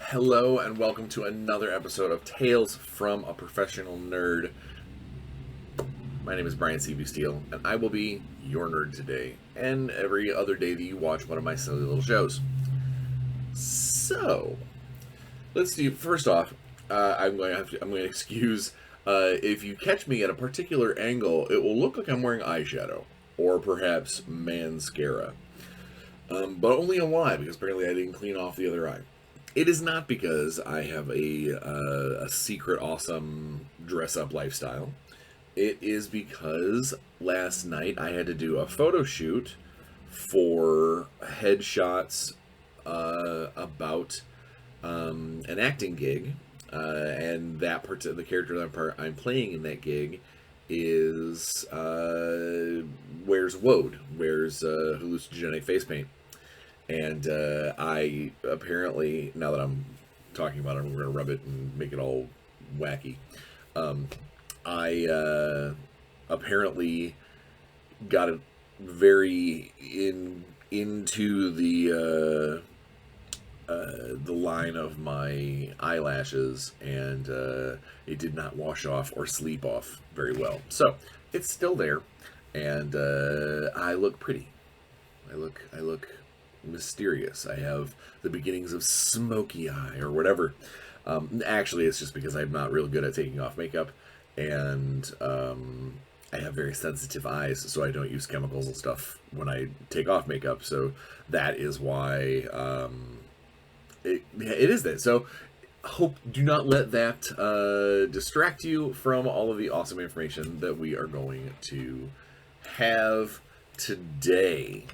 Hello and welcome to another episode of Tales from a Professional Nerd. My name is Bryan Steele, and I will be your nerd today, and every other day that you watch one of my silly little shows. So, let's do. First off, I'm going to excuse if you catch me at a particular angle. It will look like I'm wearing eyeshadow or perhaps mascara, but only on one eye because apparently I didn't clean off the other eye. It is not because I have a secret awesome dress up lifestyle. It is because last night I had to do a photo shoot for headshots about an acting gig, and the character that I'm playing in that gig is wears hallucinogenic face paint. And I apparently, now that I'm talking about it, we're going to rub it and make it all wacky. I apparently got it very into the line of my eyelashes, and it did not wash off or sleep off very well. So it's still there, and I look pretty. I look mysterious. I have the beginnings of smoky eye or whatever. Actually, it's just because I'm not real good at taking off makeup, and I have very sensitive eyes, so I don't use chemicals and stuff when I take off makeup. So that is why it is that. So do not let that distract you from all of the awesome information that we are going to have today.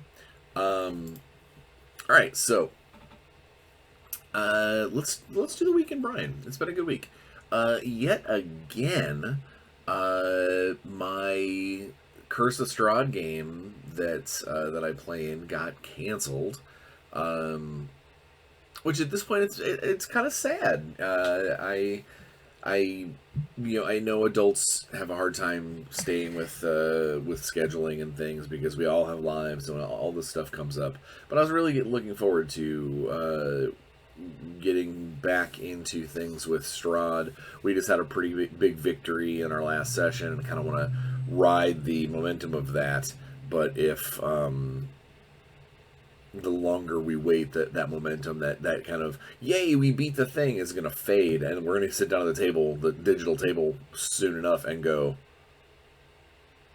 All right, so let's do the week in Bryan. It's been a good week. Yet again, my Curse of Strahd game that I play in got canceled, which at this point it's kind of sad. I know adults have a hard time staying with scheduling and things because we all have lives and all this stuff comes up. But I was really looking forward to getting back into things with Strahd. We just had a pretty big victory in our last session and kind of want to ride the momentum of that. But if the longer we wait, that momentum, that kind of yay, we beat the thing is going to fade, and we're going to sit down at the digital table soon enough and go,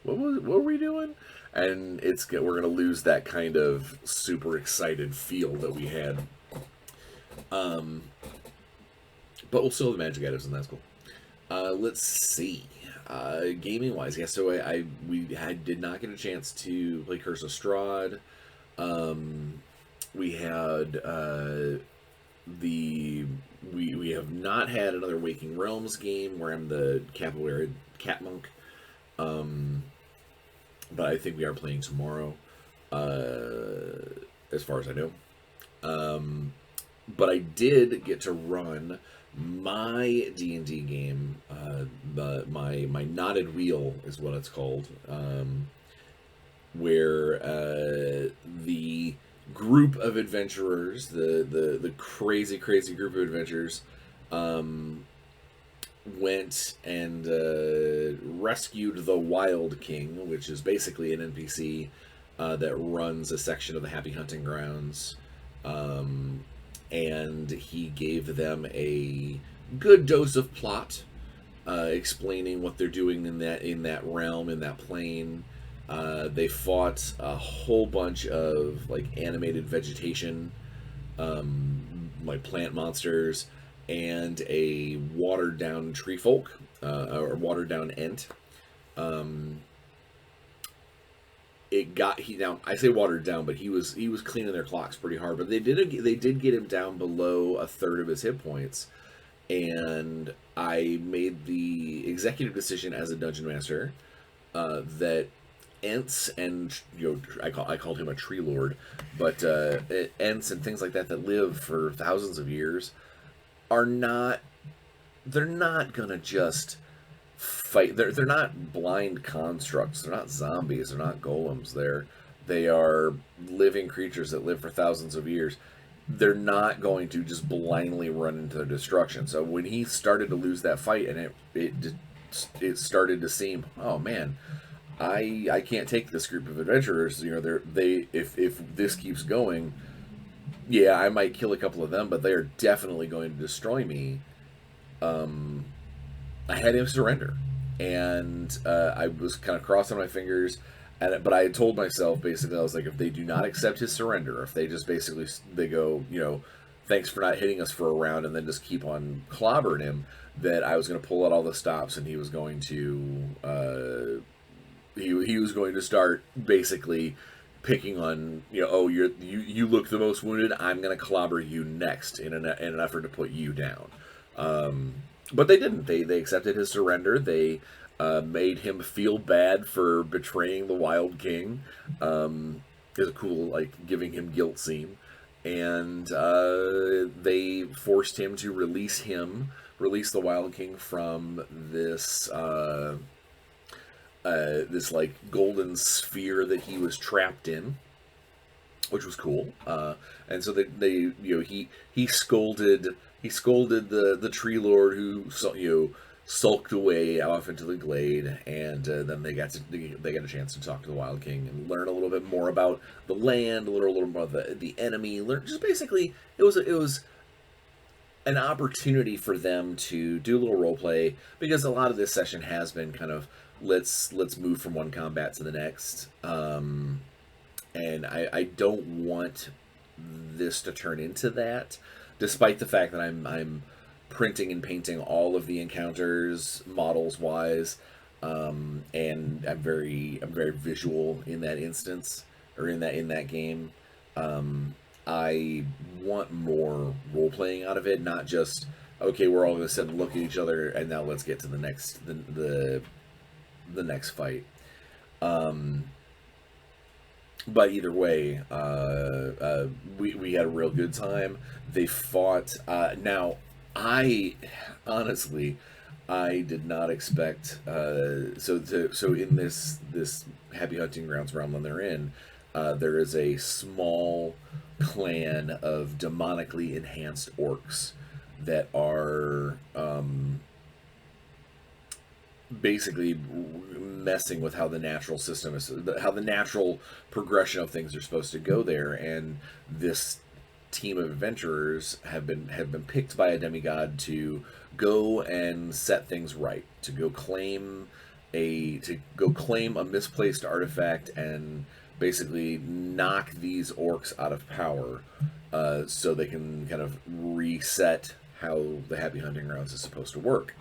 what were we doing? And we're going to lose that kind of super excited feel that we had. But we'll still have magic items, and that's cool. Let's see. Gaming wise, yeah. So we did not get a chance to play Curse of Strahd. We had we have not had another Waking Realms game where I'm the capoeira cat monk, but I think we are playing tomorrow, as far as I know. But I did get to run my D&D game, my knotted wheel is what it's called, where the group of adventurers, the crazy group of adventurers, went and rescued the Wild King, which is basically an NPC that runs a section of the Happy Hunting Grounds, and he gave them a good dose of plot, explaining what they're doing in that realm, in that plane. They fought a whole bunch of like animated vegetation, like plant monsters, and a watered down tree folk, or watered down ent. Now I say watered down, but he was cleaning their clocks pretty hard. But they did get him down below a third of his hit points, and I made the executive decision as a dungeon master that Ents and I called him a tree lord, but Ents and things like that live for thousands of years they're not gonna just fight. They're not blind constructs. They're not zombies. They're not golems. They are living creatures that live for thousands of years. they're not going to just blindly run into their destruction. So when he started to lose that fight, and it started to seem, oh man, I can't take this group of adventurers. You know, they if this keeps going, yeah, I might kill a couple of them, but they are definitely going to destroy me. I had him surrender, and I was kind of crossing my fingers. But I had told myself basically, I was like, if they do not accept his surrender, if they just basically they go, you know, thanks for not hitting us for a round, and then just keep on clobbering him, that I was going to pull out all the stops, and he was going to he was going to start basically picking on, you know, oh, you look the most wounded, I'm going to clobber you next in an effort to put you down. But they didn't. They accepted his surrender. They made him feel bad for betraying the Wild King. Is a cool, like, giving him guilt scene. And they forced him to release the Wild King from this this like golden sphere that he was trapped in, which was cool. And so they you know, he scolded the tree lord, who, you know, sulked away off into the glade, and then they got a chance to talk to the Wild King and learn a little bit more about the land, learn a little more about the enemy. Learn just basically, it was an opportunity for them to do a little role play, because a lot of this session has been kind of let's move from one combat to the next. And I don't want this to turn into that, despite the fact that I'm printing and painting all of the encounters models wise, and I'm very visual in that instance, or in that game. I want more role playing out of it, not just, okay, we're all going to sit and look at each other and now let's get to the next the next fight. But either way, we had a real good time. They fought. Now, I honestly, I did not expect. So in this Happy Hunting Grounds realm that they're in, there is a small clan of demonically enhanced orcs that are basically messing with how the natural system is, how the natural progression of things are supposed to go there. And this team of adventurers have been picked by a demigod to go and set things right, to go claim a misplaced artifact and basically knock these orcs out of power, so they can kind of reset how the Happy Hunting Grounds is supposed to work.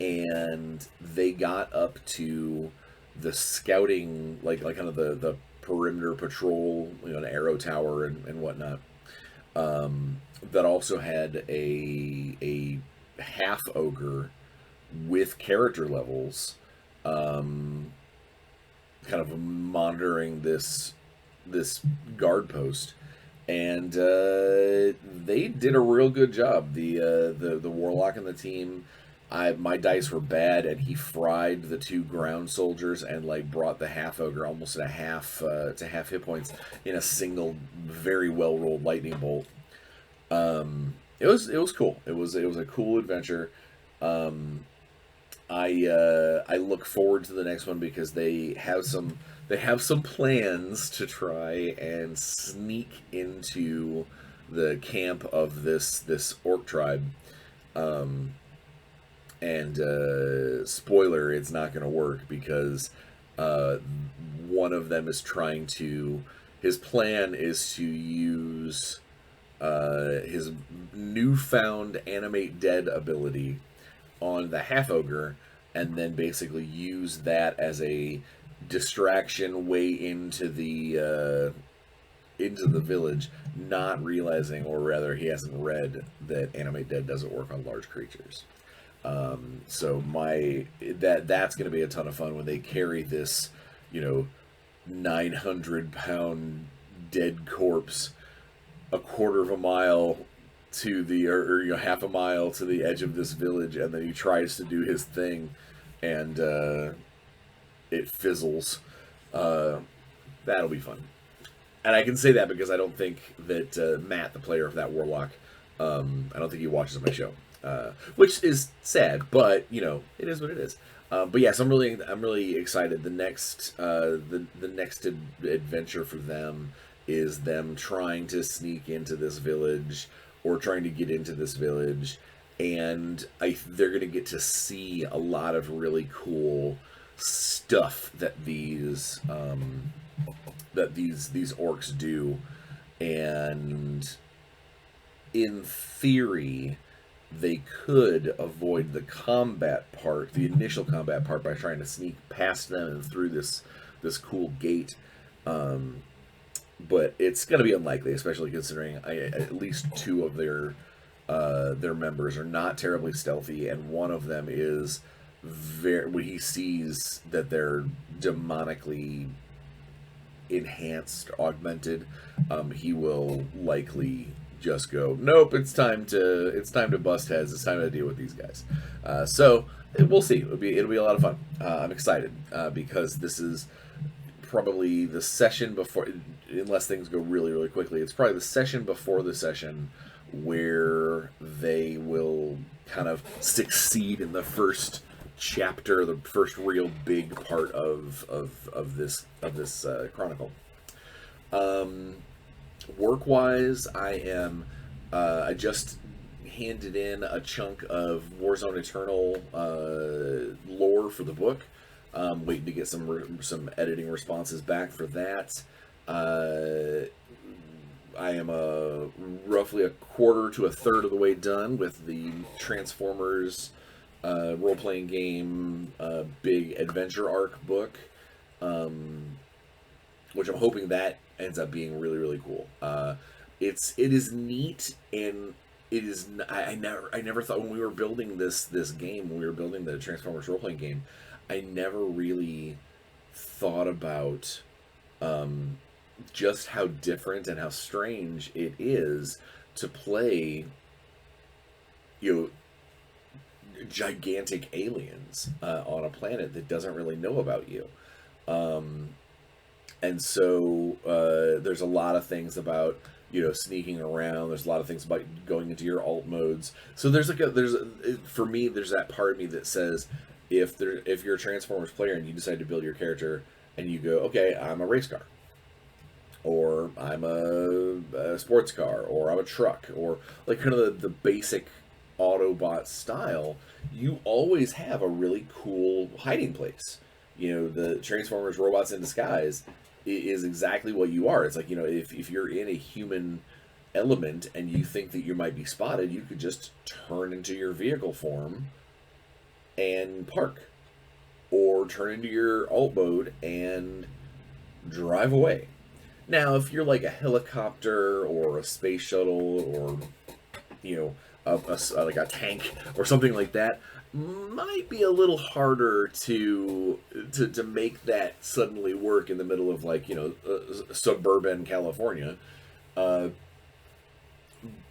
And they got up to the scouting, like kind of the perimeter patrol, you know, an arrow tower and whatnot. That also had a half ogre with character levels, kind of monitoring this guard post, and they did a real good job. The warlock and the team. My dice were bad, and he fried the two ground soldiers and like brought the half ogre almost at half hit points in a single very well rolled lightning bolt. It was cool. It was a cool adventure. I look forward to the next one, because they have some plans to try and sneak into the camp of this orc tribe. And spoiler, it's not going to work, because one of them is trying to. His plan is to use his newfound animate dead ability on the half ogre, and then basically use that as a distraction way into the village, not realizing, or rather, he hasn't read that animate dead doesn't work on large creatures. So that's going to be a ton of fun when they carry this, 900-pound dead corpse a quarter of a mile to the, or half a mile to the edge of this village, and then he tries to do his thing, and it fizzles. That'll be fun. And I can say that because I don't think that Matt, the player of that warlock, I don't think he watches my show, which is sad. But it is what it is. But yes, I'm really excited. The next adventure for them is them trying to sneak into this village or trying to get into this village, and they're going to get to see a lot of really cool stuff that these orcs do, and in theory they could avoid the initial combat part, by trying to sneak past them and through this cool gate. But it's going to be unlikely, especially considering at least two of their members are not terribly stealthy, and one of them is when he sees that they're demonically enhanced, augmented, he will likely just go, nope, it's time to bust heads. It's time to deal with these guys. So we'll see. It'll be a lot of fun. I'm excited because this is probably the session before, unless things go really, really quickly, it's probably the session before the session where they will kind of succeed in the first chapter, the first real big part of this chronicle. Work wise, I just handed in a chunk of Warzone Eternal lore for the book. Waiting to get some editing responses back for that. I am roughly a quarter to a third of the way done with the Transformers role-playing game big adventure arc book, which I'm hoping that ends up being really, really cool. It is neat, and it is. I never thought, when we were building this game, when we were building the Transformers role-playing game, I never really thought about just how different and how strange it is to play, gigantic aliens on a planet that doesn't really know about you. And so there's a lot of things about sneaking around. There's a lot of things about going into your alt modes. So for me, there's that part of me that says, if you're a Transformers player and you decide to build your character and you go, okay, I'm a race car, or I'm a sports car, or I'm a truck, or like kind of the basic Autobot style, you always have a really cool hiding place. The Transformers robots in disguise is exactly what you are. It's like, if you're in a human element and you think that you might be spotted, you could just turn into your vehicle form and park, or turn into your alt mode and drive away. Now, if you're like a helicopter or a space shuttle, or like a tank or something like that, might be a little harder to make that suddenly work in the middle of suburban California,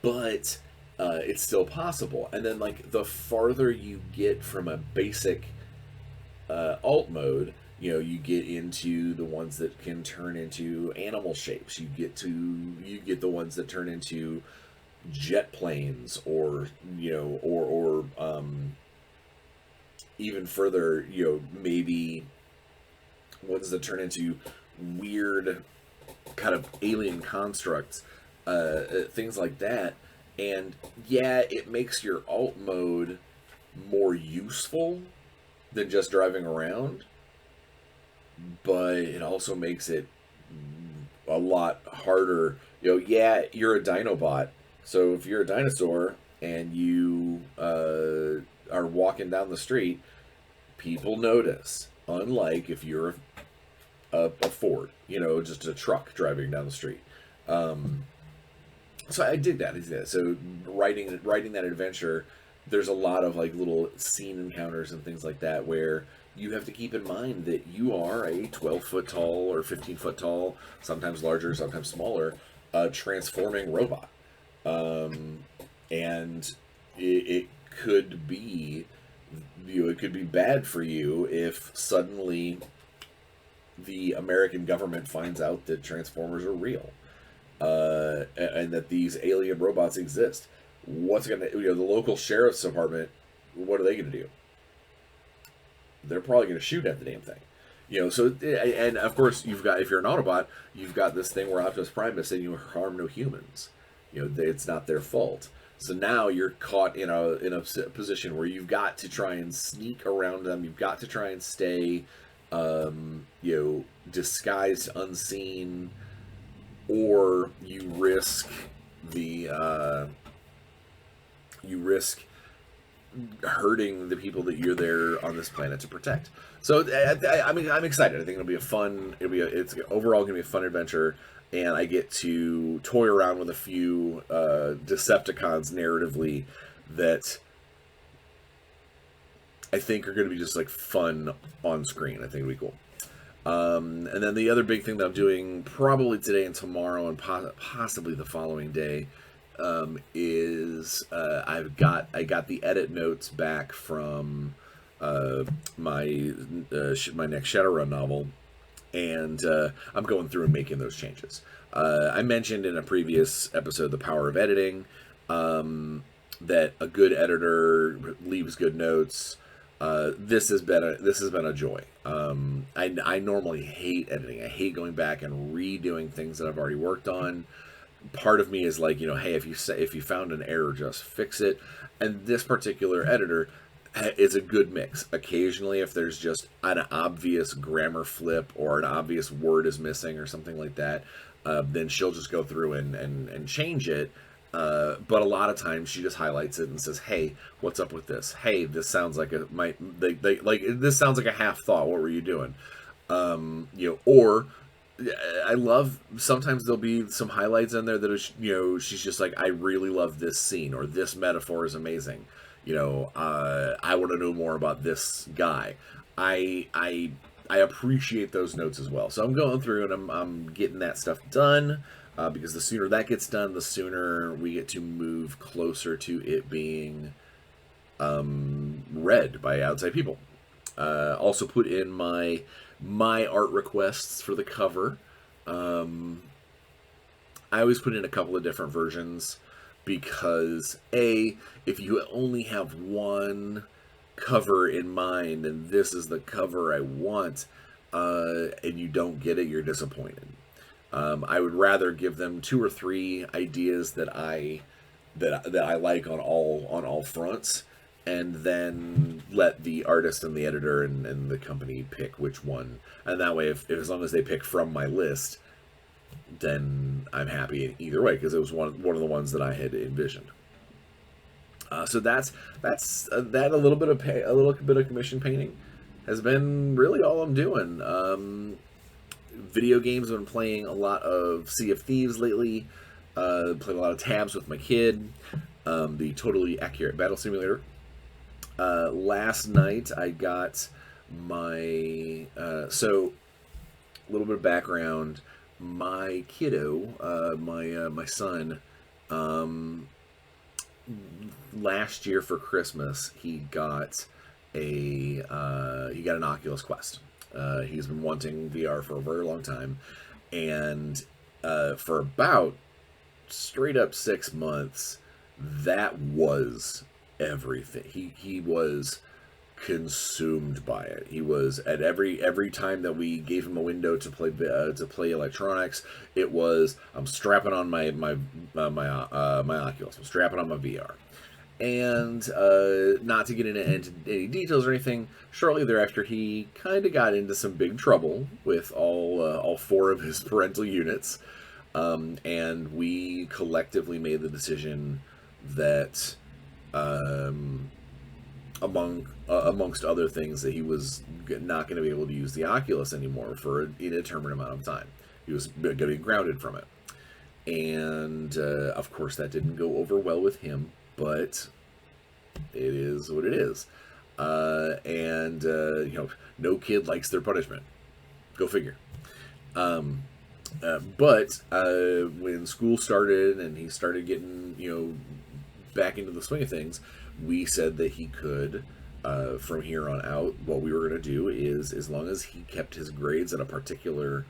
but it's still possible. And then the farther you get from a basic alt mode, you get into the ones that can turn into animal shapes. You get the ones that turn into jet planes, or even further, maybe ones that turn into weird kind of alien constructs, things like that. And yeah, it makes your alt mode more useful than just driving around, but it also makes it a lot harder. Yeah, you're a Dinobot, so if you're a dinosaur and you are walking down the street, people notice. Unlike if you're a Ford, just a truck driving down the street. So I did that. So writing that adventure, there's a lot of little scene encounters and things like that where you have to keep in mind that you are a 12-foot tall or 15-foot tall, sometimes larger, sometimes smaller, transforming robot. And it could be, it could be bad for you if suddenly the American government finds out that Transformers are real, and that these alien robots exist. What's gonna, the local sheriff's department? What are they gonna do? They're probably gonna shoot at the damn thing. So, and of course, you've got, if you're an Autobot, you've got this thing where Optimus Prime is saying you harm no humans. It's not their fault. So now you're caught in a position where you've got to try and sneak around them. You've got to try and stay, disguised, unseen, or you risk hurting the people that you're there on this planet to protect. So I'm excited. I think it's overall going to be a fun adventure, and I get to toy around with a few Decepticons narratively that I think are going to be just like fun on screen. I think it'll be cool. And then the other big thing that I'm doing probably today and tomorrow and possibly the following day is I got the edit notes back from my next Shadowrun novel, and I'm going through and making those changes. I mentioned in a previous episode the power of editing, that a good editor leaves good notes. This has been a joy. I normally hate editing. I hate going back and redoing things that I've already worked on. Part of me is like, hey, if you found an error, just fix it. And this particular editor is a good mix. Occasionally, if there's just an obvious grammar flip or an obvious word is missing or something like that, then she'll just go through and change it. But a lot of times she just highlights it and says, "Hey, what's up with this? Hey, this sounds like this sounds like a half thought. What were you doing?" Or I love, sometimes there'll be some highlights in there that is, she's just like, "I really love this scene," or "This metaphor is amazing." I want to know more about this guy. I appreciate those notes as well. So I'm going through and I'm getting that stuff done. Because the sooner that gets done, the sooner we get to move closer to it being read by outside people. Also put in my art requests for the cover. I always put in a couple of different versions because, if you only have one cover in mind and this is the cover I want, and you don't get it, you're disappointed. I would rather give them 2 or 3 ideas that I like on all fronts, and then let the artist and the editor and the company pick which one. And that way, if as long as they pick from my list, then I'm happy either way, because it was one of the ones that I had envisioned. So that's that. A little bit of commission painting has been really all I'm doing. Video games, I've been playing a lot of Sea of Thieves lately. Played a lot of tabs with my kid. The Totally Accurate Battle Simulator. Last night I got my so a little bit of background. My kiddo, my son, last year for Christmas he got an Oculus Quest. He's been wanting VR for a very long time, and for about straight up 6 months, that was everything. He was consumed by it. He was, at every time that we gave him a window to play electronics, it was, I'm strapping on my Oculus, I'm strapping on my VR. And not to get into any details or anything, shortly thereafter he kind of got into some big trouble with all 4 of his parental units, and we collectively made the decision that, amongst other things, that he was not going to be able to use the Oculus anymore for an indeterminate amount of time. He was going to be grounded from it, and of course that didn't go over well with him. But it is what it is. And no kid likes their punishment. Go figure. But when school started and he started getting, back into the swing of things, we said that he could from here on out, what we were going to do is, as long as he kept his grades at a particular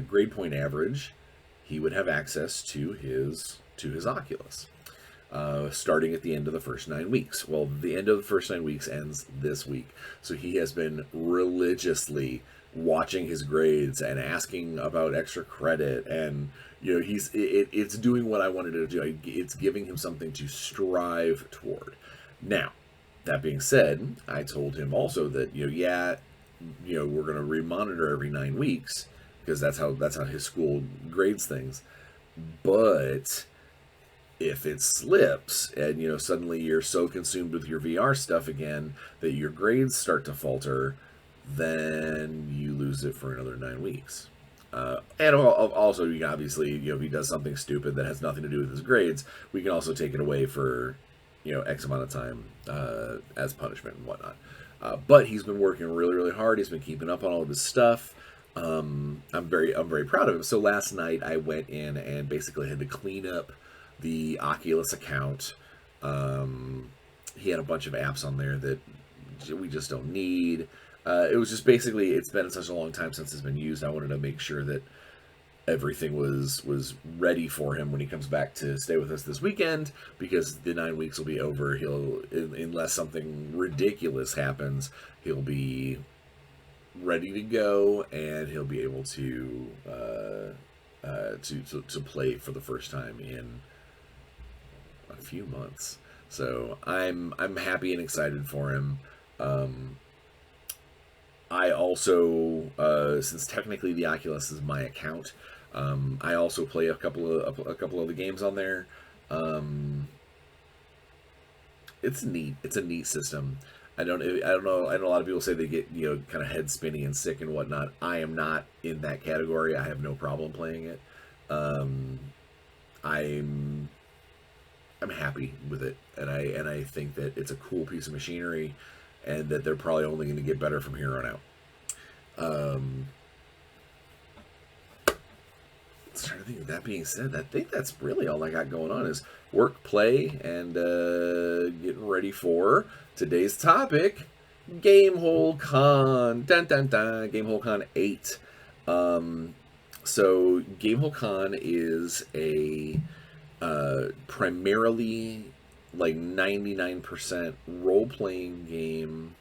grade point average, he would have access to his Oculus. Starting at the end of the first 9 weeks. Well, the end of the first 9 weeks ends this week, so he has been religiously watching his grades and asking about extra credit, and it's doing what I wanted it to do. It's giving him something to strive toward. Now, that being said, I told him also that we're going to remonitor every 9 weeks because that's how his school grades things. But if it slips and suddenly you're so consumed with your VR stuff again that your grades start to falter, then you lose it for another 9 weeks. And also, obviously, if he does something stupid that has nothing to do with his grades, we can also take it away for X amount of time as punishment and whatnot. But he's been working really, really hard. He's been keeping up on all of his stuff. I'm very proud of him. So last night I went in and basically had to clean up the Oculus account. He had a bunch of apps on there that we just don't need. It was just basically, it's been such a long time since it's been used. I wanted to make sure that everything was ready for him when he comes back to stay with us this weekend, because the 9 weeks will be over. Unless something ridiculous happens, he'll be ready to go, and he'll be able to play for the first time in a few months. So I'm happy and excited for him. I also, since technically the Oculus is my account, I also play a couple of the games on there. It's neat. It's a neat system. I don't know. I know a lot of people say they get kind of head spinny and sick and whatnot. I am not in that category. I have no problem playing it. I'm happy with it, and I think that it's a cool piece of machinery, and that they're probably only going to get better from here on out. Trying to think. Of that being said, I think that's really all I got going on is work, play, and getting ready for today's topic, Gamehole Con. Dun dun dun. Gamehole Con 8. So Gamehole Con is a primarily like 99% role-playing game.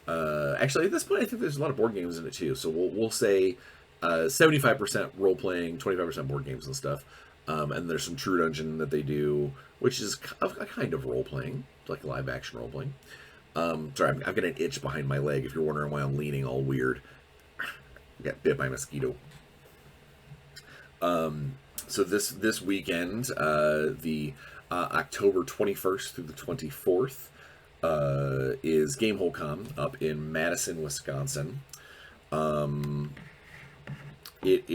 Actually, at this point, I think there's a lot of board games in it too. So we'll say 75% role-playing, 25% board games and stuff. And there's some True Dungeon that they do, which is a kind of role-playing, like live-action role-playing. Sorry, I've got an itch behind my leg. If you're wondering why I'm leaning all weird, I got bit by a mosquito. So this weekend, the October 21st through the 24th, is Gamehole Con up in Madison, Wisconsin. It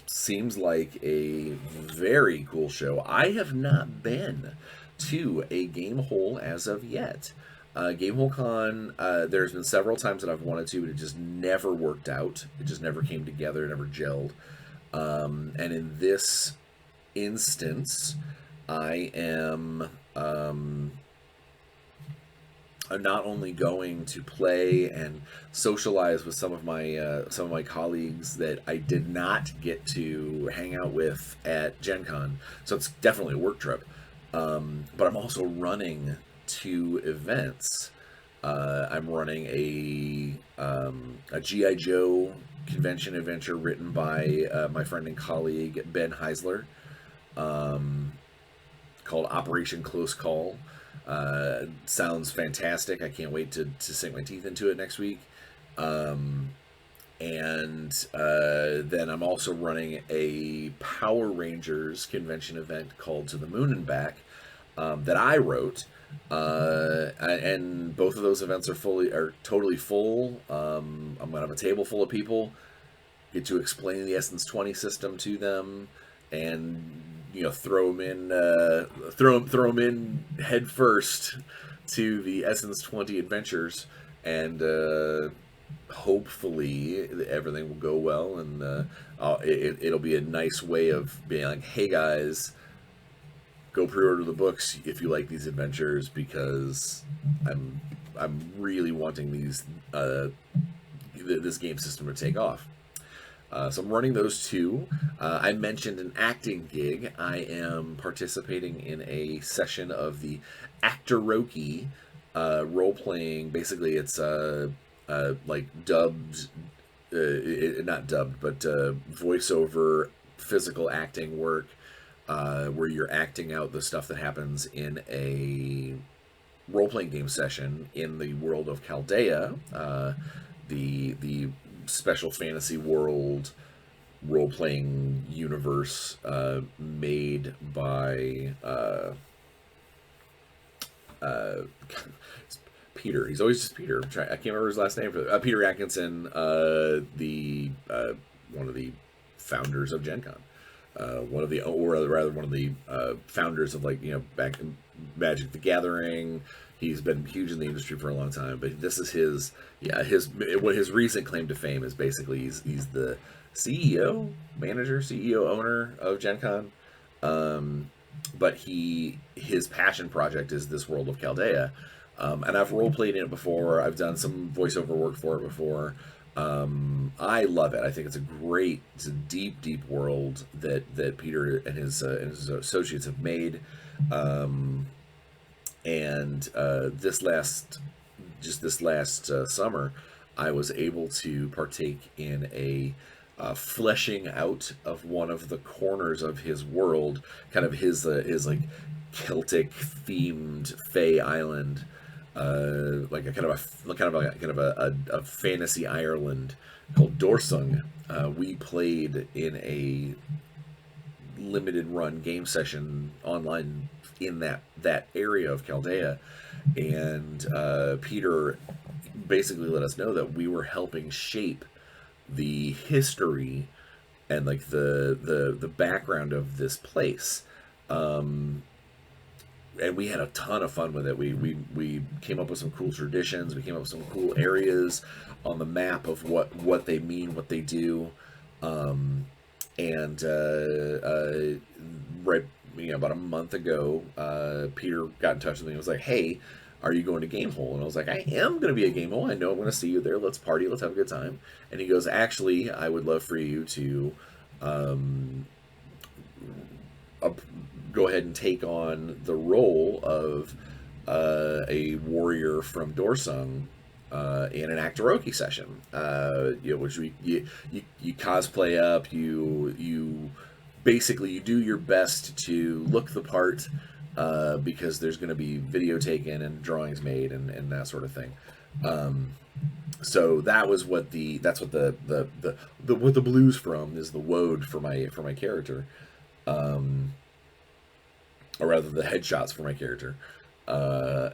seems like a very cool show. I have not been to a Gamehole as of yet. Gamehole Con, there's been several times that I've wanted to, but it just never worked out. It just never came together, never gelled. And in this instance, I am not only going to play and socialize with some of my colleagues that I did not get to hang out with at Gen Con, so it's definitely a work trip. But I'm also running 2 events. I'm running a G.I. Joe convention adventure written by my friend and colleague Ben Heisler, called Operation Close Call. Sounds fantastic. I can't wait to sink my teeth into it next week. And then I'm also running a Power Rangers convention event called To the Moon and Back, that I wrote. And both of those events are totally full. I'm gonna have a table full of people, get to explain the Essence 20 system to them, and throw them in head first to the Essence 20 adventures, and hopefully everything will go well, and it'll be a nice way of being like, hey guys, go pre-order the books if you like these adventures, because I'm really wanting this game system to take off. So I'm running those two. I mentioned an acting gig. I am participating in a session of the Actoroki role playing. Basically, it's like dubbed, not dubbed, but voiceover physical acting work, where you're acting out the stuff that happens in a role playing game session in the world of Chaldea, the special fantasy world role playing universe made by Peter. He's always just Peter. I can't remember his last name. Peter Atkinson, the one of the founders of Gen Con. One of the, or rather, one of the founders of, like, back in Magic the Gathering. He's been huge in the industry for a long time, but this is his recent claim to fame is basically he's the CEO, owner of Gen Con. But his passion project is this world of Chaldea. And I've role played in it before. I've done some voiceover work for it before. I love it. I think it's a deep, deep world that Peter and his associates have made. This last summer, I was able to partake in a fleshing out of one of the corners of his world, kind of his like Celtic themed Fey island, like a kind of a fantasy Ireland called Dorsung. We played in a limited run game session online in that area of Chaldea, and Peter basically let us know that we were helping shape the history and, like, the background of this place. And we had a ton of fun with it. We came up with some cool traditions. We came up with some cool areas on the map of what they mean, what they do. Right, about a month ago, Peter got in touch with me and was like, "Hey, are you going to Gamehole?" And I was like, "I am going to be at Gamehole. I know I'm going to see you there. Let's party. Let's have a good time." And he goes, "Actually, I would love for you to go ahead and take on the role of a warrior from Dorsung in an Actoroki session, which you cosplay up, you basically you do your best to look the part, because there's going to be video taken and drawings made and that sort of thing." So that's what the blues from is the woad for my character, or rather the headshots for my character. I'm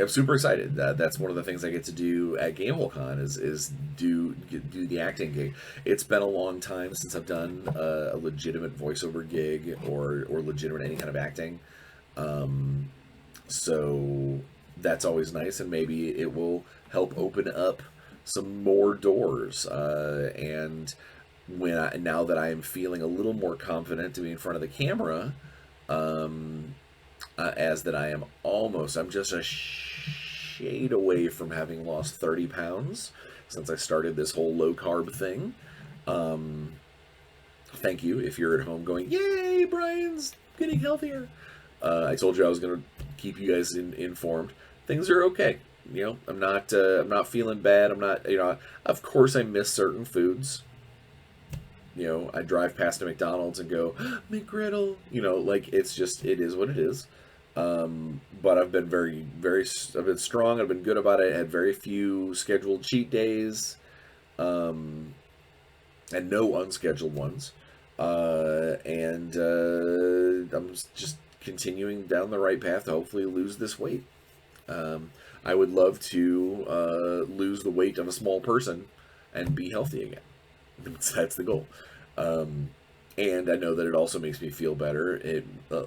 super excited. That's one of the things I get to do at Gamehole Con is do the acting gig. It's been a long time since I've done a legitimate voiceover gig or legitimate any kind of acting. So that's always nice, and maybe it will help open up some more doors. And now that I am feeling a little more confident to be in front of the camera, as that I'm just a shade away from having lost 30 pounds since I started this whole low carb thing. Thank you if you're at home going, "Yay, Brian's getting healthier." I told you I was going to keep you guys informed. Things are okay. I'm not feeling bad. I'm not, of course I miss certain foods. I drive past a McDonald's and go, "McGriddle," like, it is what it is. But I've been I've been strong. I've been good about it. I had very few scheduled cheat days, and no unscheduled ones. I'm just continuing down the right path to hopefully lose this weight. I would love to lose the weight of a small person and be healthy again. That's the goal. And I know that it also makes me feel better. It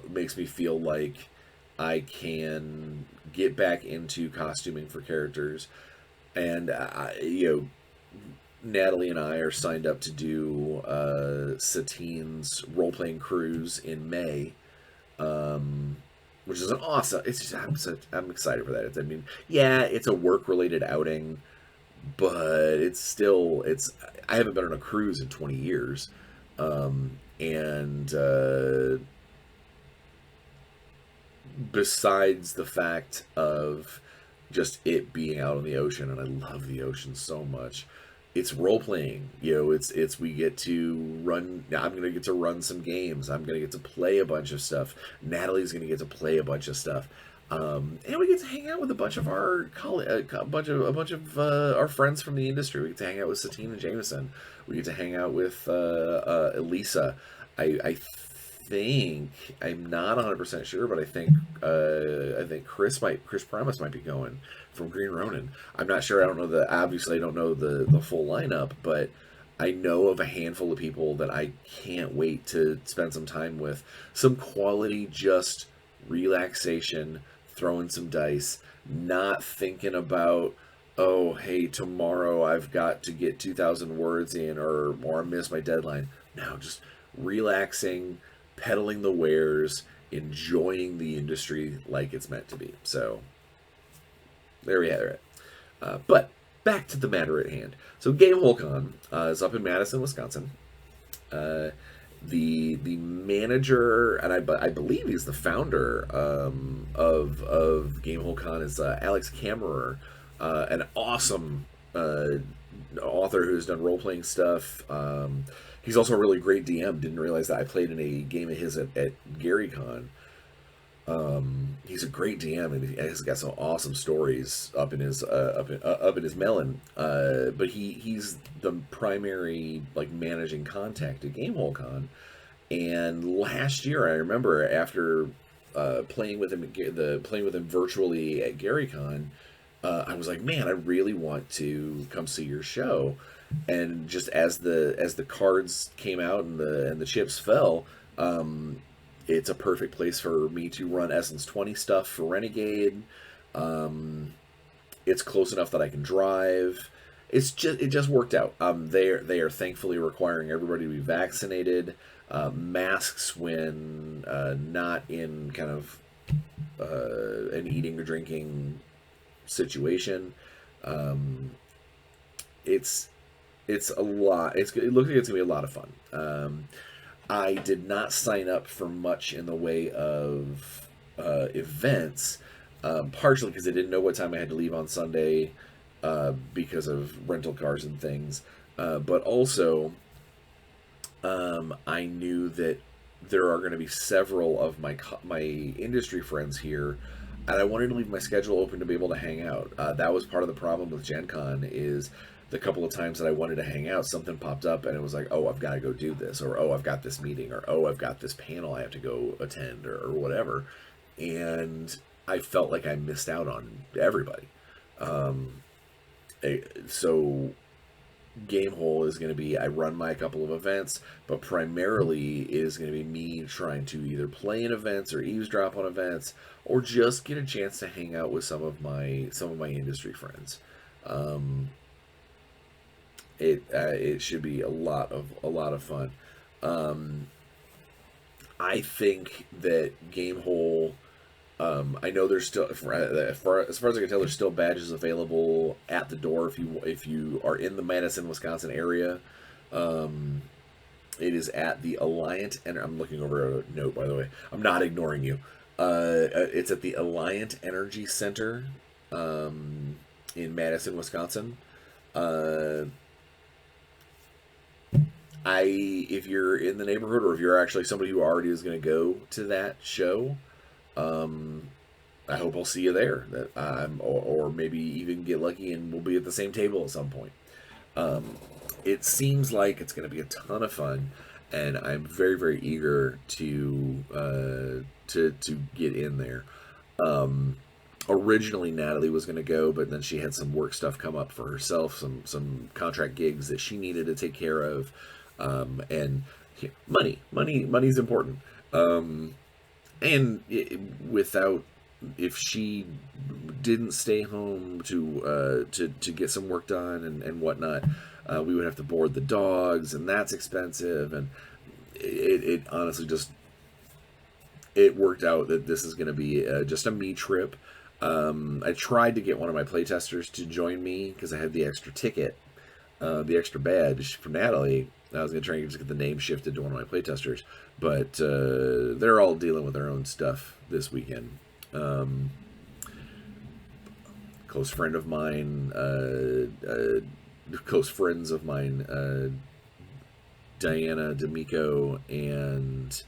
makes me feel like I can get back into costuming for characters. And, Natalie and I are signed up to do Satine's role-playing cruise in May, which is an awesome. It's just I'm excited for that. I mean, yeah, it's a work-related outing, but it's still I haven't been on a cruise in 20 years, and besides the fact of just it being out on the ocean, and I love the ocean so much. It's role playing, it's we get to run. I'm gonna get to run some games. I'm gonna get to play a bunch of stuff. Natalie's gonna get to play a bunch of stuff, and we get to hang out with a bunch of our our friends from the industry. We get to hang out with Satine and Jameson. We get to hang out with Elisa. I think I'm not 100% sure, but I think Chris Primus might be going from Green Ronin. I'm not sure. I don't know obviously I don't know the full lineup, but I know of a handful of people that I can't wait to spend some time with. Some quality, just relaxation, throwing some dice, not thinking about, oh, hey, tomorrow I've got to get 2,000 words in, or I miss my deadline. No, just relaxing, peddling the wares, enjoying the industry like it's meant to be. So there we have it. But back to the matter at hand. So Gamehole Con is up in Madison, Wisconsin. The manager, and I believe he's the founder of Gamehole Con, is Alex Kammerer, an awesome author who's done role playing stuff. He's also a really great DM. Didn't realize that I played in a game of his at GaryCon. He's a great DM, and he's got some awesome stories up in his melon. But he's the primary managing contact at GameholeCon. And last year, I remember after playing with him virtually at GaryCon, I was like, man, I really want to come see your show. And just as the cards came out and the chips fell, it's a perfect place for me to run Essence 20 stuff for Renegade. It's close enough that I can drive. It just worked out. They are thankfully requiring everybody to be vaccinated. Masks when not in kind of an eating or drinking situation. It's a lot. It looks like it's gonna be a lot of fun. I did not sign up for much in the way of events, partially because I didn't know what time I had to leave on Sunday because of rental cars and things, but also I knew that there are going to be several of my industry friends here, and I wanted to leave my schedule open to be able to hang out. That was part of the problem with Gen Con, is the couple of times that I wanted to hang out, something popped up and it was like, oh, I've got to go do this, or oh, I've got this meeting, or oh, I've got this panel I have to go attend, or whatever. And I felt like I missed out on everybody. So Gamehole is going to be, I run my couple of events, but primarily is going to be me trying to either play in events or eavesdrop on events, or just get a chance to hang out with some of my industry friends. It should be a lot of fun. I think that Gamehole, I know there's still, as far as I can tell, there's still badges available at the door if you are in the Madison, Wisconsin area. It is at the Alliant, and I'm looking over a note, by the way. I'm not ignoring you. It's at the Alliant Energy Center in Madison, Wisconsin. If you're in the neighborhood, or if you're actually somebody who already is going to go to that show, I hope I'll see you there. Or maybe even get lucky and we'll be at the same table at some point. It seems like it's going to be a ton of fun, and I'm very, very eager to get in there. Originally, Natalie was going to go, but then she had some work stuff come up for herself, some contract gigs that she needed to take care of. And money's important. And without if she didn't stay home to get some work done and whatnot, we would have to board the dogs, and that's expensive. And it honestly just it worked out that this is going to be just a me trip. I tried to get one of my playtesters to join me because I had the extra ticket, the extra badge from Natalie. I was going to try and just get the name shifted to one of my playtesters, but they're all dealing with their own stuff this weekend. Close friend of mine, close friends of mine, Diana D'Amico and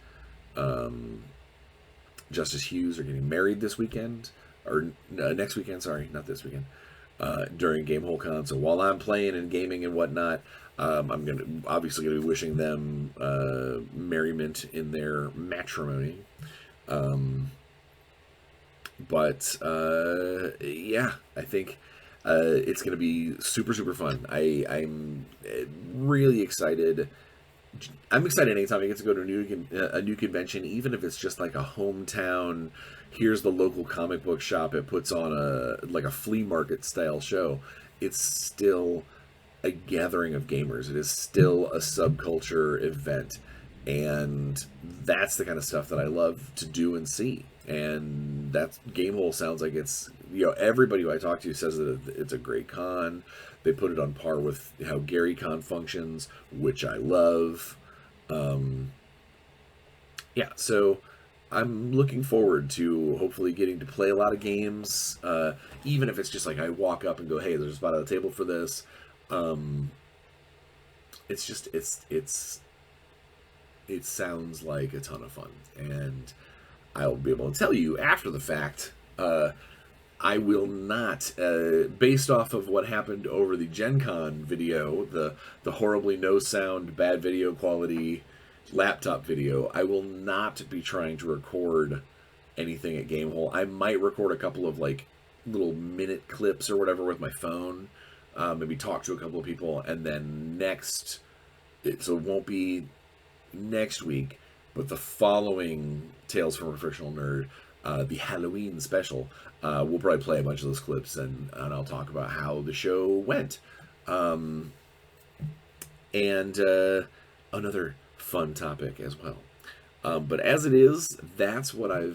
Justice Hughes are getting married this weekend, or next weekend, sorry, not this weekend, during Gamehole Con. So while I'm playing and gaming and whatnot, I'm obviously gonna be wishing them merriment in their matrimony. But yeah, I think it's gonna be super super fun. I'm really excited. I'm excited anytime I get to go to a new convention, even if it's just like a hometown. Here's the local comic book shop. It puts on a flea market style show. It's still a gathering of gamers. It is still a subculture event, and that's the kind of stuff that I love to do and see. And that's Gamehole sounds like it's, everybody who I talk to says that it's a great con. They put it on par with how Gary Con functions, which I love. Yeah, so I'm looking forward to hopefully getting to play a lot of games, even if it's just like I walk up and go, hey, there's a spot at the table for this. It sounds like a ton of fun, and I'll be able to tell you after the fact. I will not, based off of what happened over the Gen Con video, the horribly no sound, bad video quality laptop video, I will not be trying to record anything at Gamehole. I might record a couple of like little minute clips or whatever with my phone, maybe talk to a couple of people, and then so it won't be next week, but the following Tales from a Professional Nerd, the Halloween special, we'll probably play a bunch of those clips, and I'll talk about how the show went. And another fun topic as well. But as it is, that's what I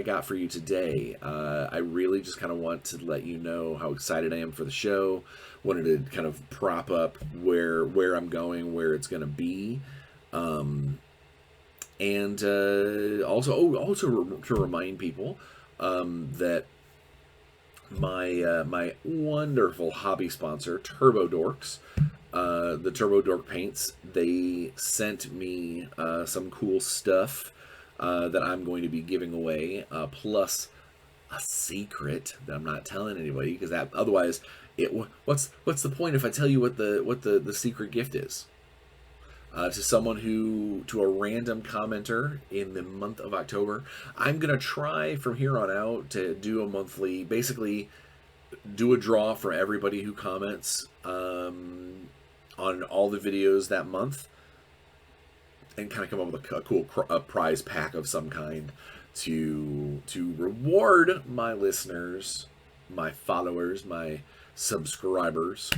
got for you today. I really just kind of want to let you know how excited I am for the show. Wanted to kind of prop up where I'm going, where it's going to be. And also to remind people that my wonderful hobby sponsor, Turbo Dorks, the Turbo Dork paints, they sent me some cool stuff that I'm going to be giving away, plus a secret that I'm not telling anybody, because that otherwise, what's the point if I tell you what the secret gift is? To a random commenter in the month of October. I'm going to try from here on out to do a monthly, basically do a draw for everybody who comments on all the videos that month, and kind of come up with a cool prize pack of some kind to reward my listeners, my followers, my subscribers.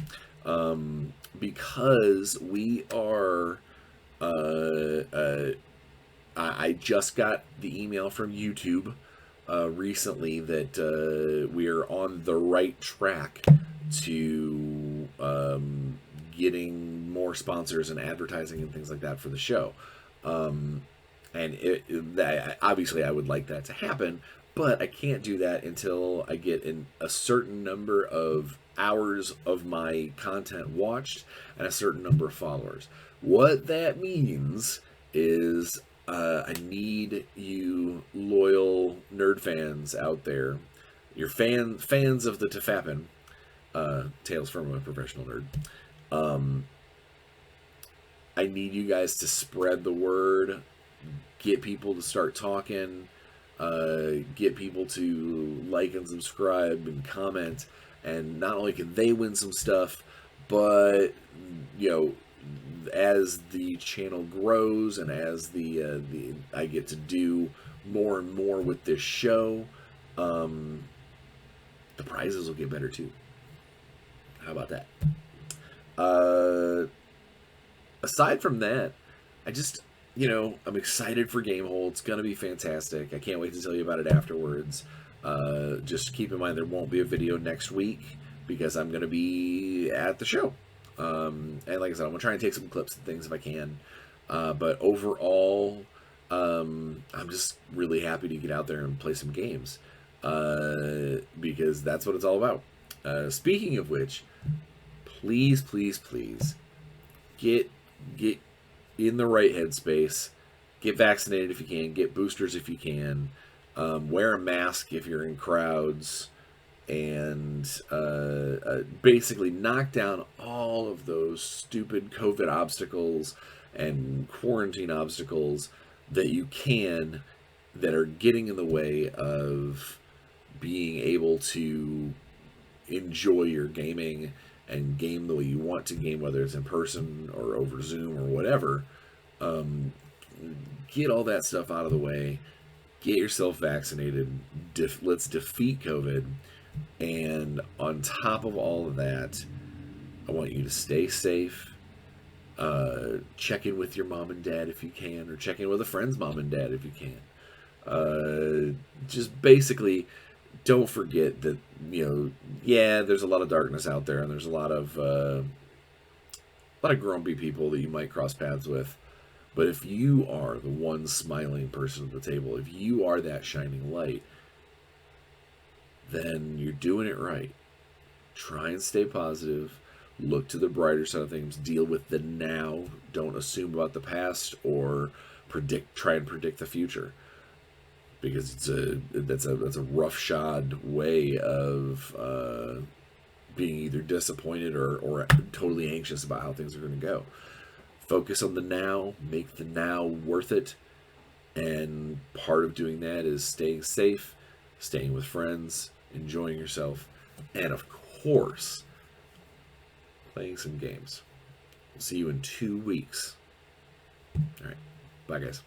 Because we are, I just got the email from YouTube recently that we are on the right track to getting more sponsors and advertising and things like that for the show. And obviously I would like that to happen, but I can't do that until I get a certain number of hours of my content watched and a certain number of followers. What that means is I need you loyal nerd fans out there, your fans of the Tefapin, Tales from a Professional Nerd. I need you guys to spread the word, get people to start talking, get people to like and subscribe and comment. And not only can they win some stuff, but as the channel grows and as the I get to do more and more with this show, The prizes will get better too. How about that? Uh, Aside from that, I just, I'm excited for Gamehole. It's going to be fantastic. I can't wait to tell you about it afterwards. Just keep in mind there won't be a video next week because I'm going to be at the show. And like I said, I'm going to try and take some clips and things if I can. But overall, I'm just really happy to get out there and play some games because that's what it's all about. Speaking of which, please, please, please get in the right headspace. Get vaccinated if you can. Get boosters if you can. Wear a mask if you're in crowds, and basically knock down all of those stupid COVID obstacles and quarantine obstacles that you can that are getting in the way of being able to enjoy your gaming and game the way you want to game, whether it's in person or over Zoom or whatever. Get all that stuff out of the way. Get yourself vaccinated. Let's defeat COVID. And on top of all of that, I want you to stay safe. Check in with your mom and dad if you can, or check in with a friend's mom and dad if you can. Just basically, don't forget that, there's a lot of darkness out there, and there's a lot of grumpy people that you might cross paths with. But if you are the one smiling person at the table, if you are that shining light, then you're doing it right. Try and stay positive. Look to the brighter side of things. Deal with the now. Don't assume about the past or try and predict the future, because that's a roughshod way of being either disappointed or totally anxious about how things are going to go. Focus on the now. Make the now worth it. And part of doing that is staying safe, staying with friends, enjoying yourself, and of course, playing some games. We'll see you in 2 weeks. All right. Bye, guys.